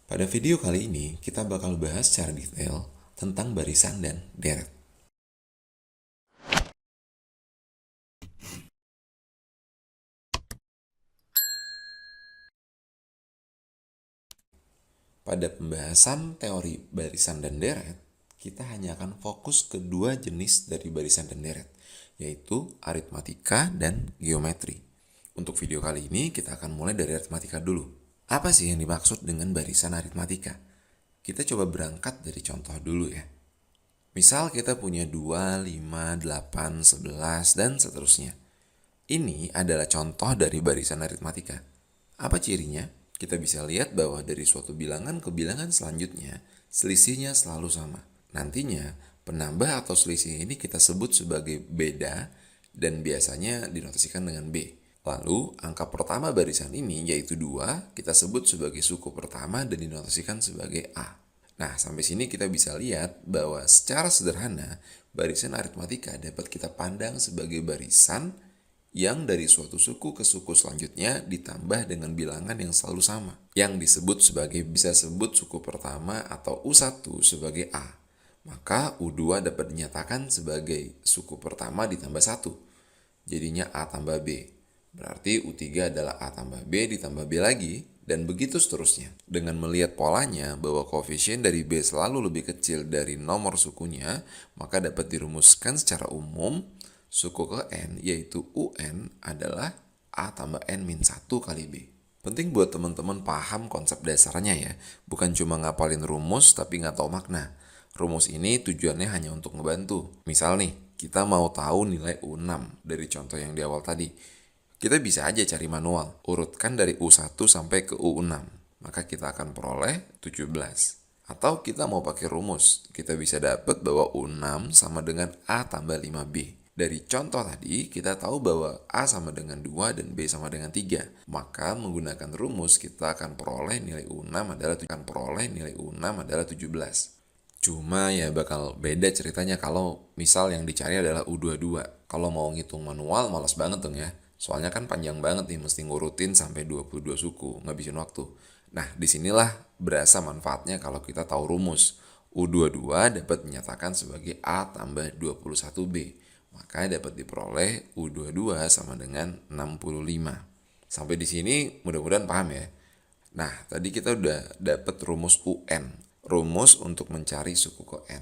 Pada video kali ini, kita bakal bahas secara detail tentang barisan dan deret. Pada pembahasan teori barisan dan deret, kita hanya akan fokus ke dua jenis dari barisan dan deret, yaitu aritmatika dan geometri. Untuk video kali ini, kita akan mulai dari aritmatika dulu. Apa sih yang dimaksud dengan barisan aritmatika? Kita coba berangkat dari contoh dulu ya. Misal kita punya 2, 5, 8, 11, dan seterusnya. Ini adalah contoh dari barisan aritmatika. Apa cirinya? Kita bisa lihat bahwa dari suatu bilangan ke bilangan selanjutnya, selisihnya selalu sama. Nantinya, penambah atau selisih ini kita sebut sebagai beda dan biasanya dinotasikan dengan B. Lalu, angka pertama barisan ini yaitu 2, kita sebut sebagai suku pertama dan dinotasikan sebagai A. Nah, sampai sini kita bisa lihat bahwa secara sederhana, barisan aritmatika dapat kita pandang sebagai barisan yang dari suatu suku ke suku selanjutnya ditambah dengan bilangan yang selalu sama, yang disebut sebagai bisa sebut suku pertama atau U1 sebagai A. Maka U2 dapat dinyatakan sebagai suku pertama ditambah 1. Jadinya A tambah B. Berarti U3 adalah A tambah B ditambah B lagi, dan begitu seterusnya. Dengan melihat polanya bahwa koefisien dari B selalu lebih kecil dari nomor sukunya, maka dapat dirumuskan secara umum suku ke N yaitu UN adalah A tambah N min 1 kali B. Penting buat teman-teman paham konsep dasarnya ya, bukan cuma ngapalin rumus tapi nggak tahu makna. Rumus ini tujuannya hanya untuk ngebantu. Misal nih, kita mau tahu nilai U6 dari contoh yang di awal tadi. Kita bisa aja cari manual, urutkan dari U1 sampai ke U6. Maka kita akan peroleh 17. Atau kita mau pakai rumus, kita bisa dapat bahwa U6 sama dengan A tambah 5B. Dari contoh tadi, kita tahu bahwa A sama dengan 2 dan B sama dengan 3. Maka menggunakan rumus, kita akan peroleh nilai U6 adalah 17. Cuma ya bakal beda ceritanya kalau misal yang dicari adalah U22. Kalau mau ngitung manual, malas banget dong ya. Soalnya kan panjang banget nih, mesti ngurutin sampai 22 suku, ngabisin waktu. Nah, disinilah berasa manfaatnya kalau kita tahu rumus. U22 dapat dinyatakan sebagai A tambah 21B. Maka dapat diperoleh U22 sama dengan 65. Sampai di sini mudah-mudahan paham ya. Nah, tadi kita udah dapat rumus UN, rumus untuk mencari suku ke N.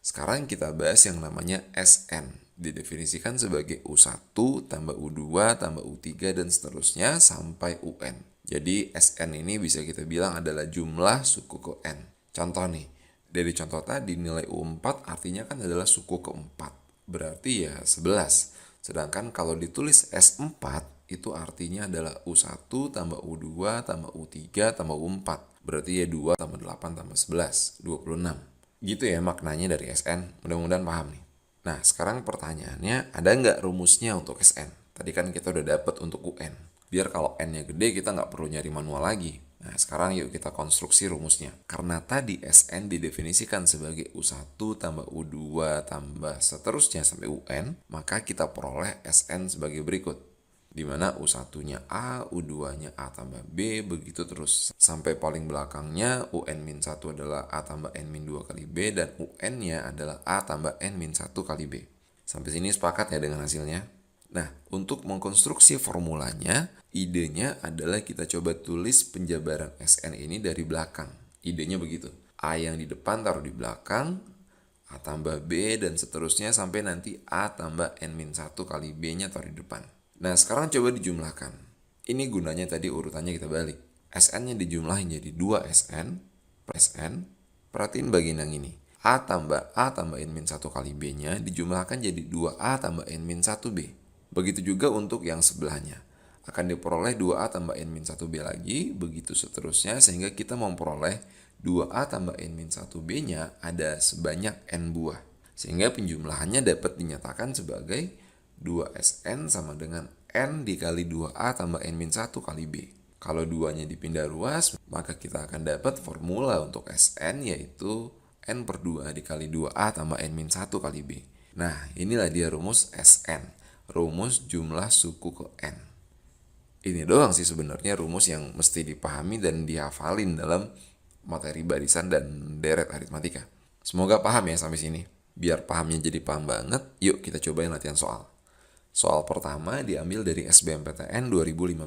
Sekarang kita bahas yang namanya SN, didefinisikan sebagai U1 tambah U2 tambah U3 dan seterusnya sampai UN. Jadi SN ini bisa kita bilang adalah jumlah suku ke N. Contoh nih, dari contoh tadi nilai U4 artinya kan adalah suku keempat, berarti ya 11. Sedangkan kalau ditulis S4 itu artinya adalah U1 tambah U2 tambah U3 tambah U4. Berarti ya 2 tambah 8 tambah 11, 26. Gitu ya maknanya dari SN, mudah-mudahan paham nih. Nah, sekarang pertanyaannya, ada nggak rumusnya untuk SN? Tadi kan kita udah dapat untuk UN. Biar kalau N-nya gede kita nggak perlu nyari manual lagi. Nah, sekarang yuk kita konstruksi rumusnya. Karena tadi SN didefinisikan sebagai U1 tambah U2 tambah seterusnya sampai UN, maka kita peroleh SN sebagai berikut. Di mana U1-nya A, U2-nya A tambah B, begitu terus. Sampai paling belakangnya UN-1 adalah A tambah N-2 kali B, dan UN-nya adalah A tambah N-1 kali B. Sampai sini sepakat ya dengan hasilnya? Nah, untuk mengkonstruksi formulanya, idenya adalah kita coba tulis penjabaran SN ini dari belakang. Idenya begitu. A yang di depan taruh di belakang, A tambah B, dan seterusnya sampai nanti A tambah N-1 kali B-nya taruh di depan. Nah, sekarang coba dijumlahkan. Ini gunanya tadi urutannya kita balik. SN-nya dijumlahin jadi 2SN per SN. Perhatiin bagian yang ini. A tambah N-1 kali B-nya dijumlahkan jadi 2A tambah N-1B. Begitu juga untuk yang sebelahnya. Akan diperoleh 2A tambah N-1B lagi, begitu seterusnya, sehingga kita memperoleh 2A tambah N-1B-nya ada sebanyak N buah. Sehingga penjumlahannya dapat dinyatakan sebagai 2SN sama dengan N dikali 2A tambah N-1 kali B. Kalau 2-nya dipindah ruas, maka kita akan dapat formula untuk SN yaitu N per 2 dikali 2A tambah N-1 kali B. Nah, inilah dia rumus SN, rumus jumlah suku ke N. Ini doang sih sebenarnya rumus yang mesti dipahami dan dihafalin dalam materi barisan dan deret aritmatika. Semoga paham ya sampai sini. Biar pahamnya jadi paham banget, yuk kita cobain latihan soal. Soal pertama diambil dari SBMPTN 2015.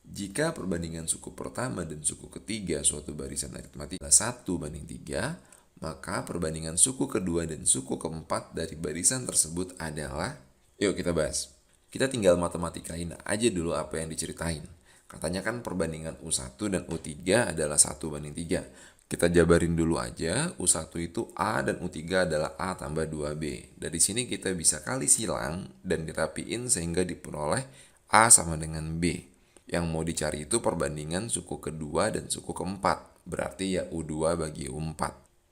Jika perbandingan suku pertama dan suku ketiga suatu barisan aritmatika adalah 1:3, maka perbandingan suku kedua dan suku keempat dari barisan tersebut adalah... Yuk kita bahas. Kita tinggal matematikain aja dulu apa yang diceritain. Katanya kan perbandingan U1 dan U3 adalah 1:3. Kita jabarin dulu aja, U1 itu A dan U3 adalah A tambah 2B. Dari sini kita bisa kali silang dan dirapiin sehingga diperoleh A sama dengan B. Yang mau dicari itu perbandingan suku kedua dan suku keempat. Berarti ya U2 bagi U4.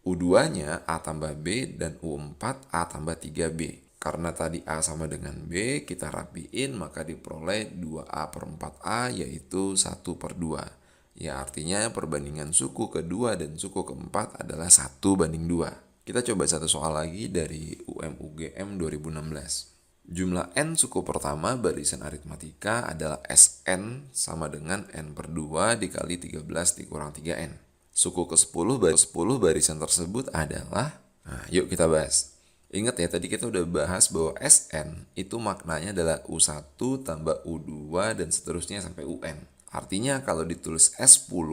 U2-nya A tambah B dan U4 A tambah 3B. Karena tadi A sama dengan B, kita rapiin maka diperoleh 2A per 4A yaitu 1/2. Ya artinya perbandingan suku kedua dan suku keempat adalah 1:2. Kita coba satu soal lagi dari UM/UGM 2016. Jumlah N suku pertama barisan aritmatika adalah Sn sama dengan N/2 dikali 13 dikurang 3N. Suku ke-10 barisan tersebut adalah... Nah, yuk kita bahas. Ingat ya, tadi kita udah bahas bahwa Sn itu maknanya adalah U1 tambah U2 dan seterusnya sampai UN. Artinya kalau ditulis S10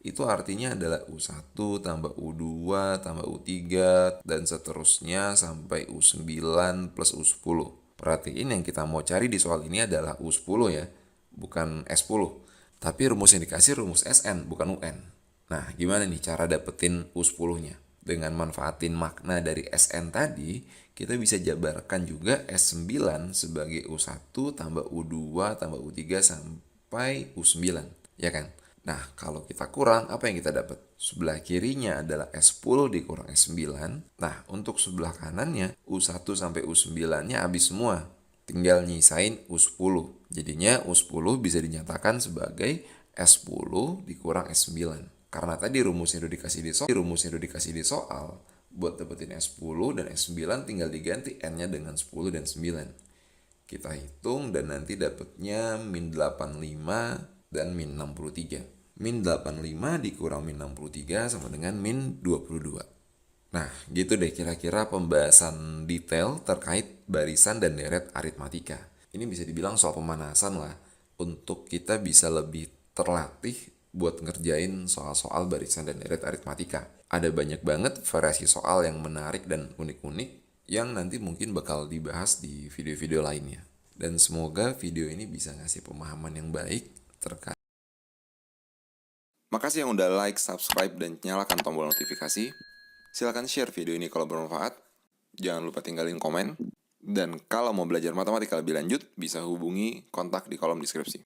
itu artinya adalah U1 tambah U2 tambah U3 dan seterusnya sampai U9 plus U10. Perhatiin yang kita mau cari di soal ini adalah U10 ya, bukan S10. Tapi rumus yang dikasih rumus Sn, bukan UN. Nah, gimana nih cara dapetin U10-nya? Dengan manfaatin makna dari Sn tadi, kita bisa jabarkan juga S9 sebagai U1 tambah U2 tambah U3 sampai U9, ya kan? Nah, kalau kita kurang, apa yang kita dapat? Sebelah kirinya adalah S10 dikurang S9. Nah, untuk sebelah kanannya, U1 sampai U9-nya habis semua. Tinggal nyisain U10. Jadinya U10 bisa dinyatakan sebagai S10 dikurang S9. Karena tadi rumusnya udah dikasih di soal, buat dapetin S10 dan S9 tinggal diganti N-nya dengan 10 dan 9. Kita hitung dan nanti dapetnya min 85 dan min 63. Min 85 dikurang min 63 sama dengan min 22. Nah, gitu deh kira-kira pembahasan detail terkait barisan dan deret aritmatika. Ini bisa dibilang soal pemanasan lah, untuk kita bisa lebih terlatih buat ngerjain soal-soal barisan dan deret aritmatika. Ada banyak banget variasi soal yang menarik dan unik-unik yang nanti mungkin bakal dibahas di video-video lainnya. Dan semoga video ini bisa ngasih pemahaman yang baik terkait. Makasih yang udah like, subscribe, dan nyalakan tombol notifikasi. Silahkan share video ini kalau bermanfaat. Jangan lupa tinggalin komen. Dan kalau mau belajar matematika lebih lanjut, bisa hubungi kontak di kolom deskripsi.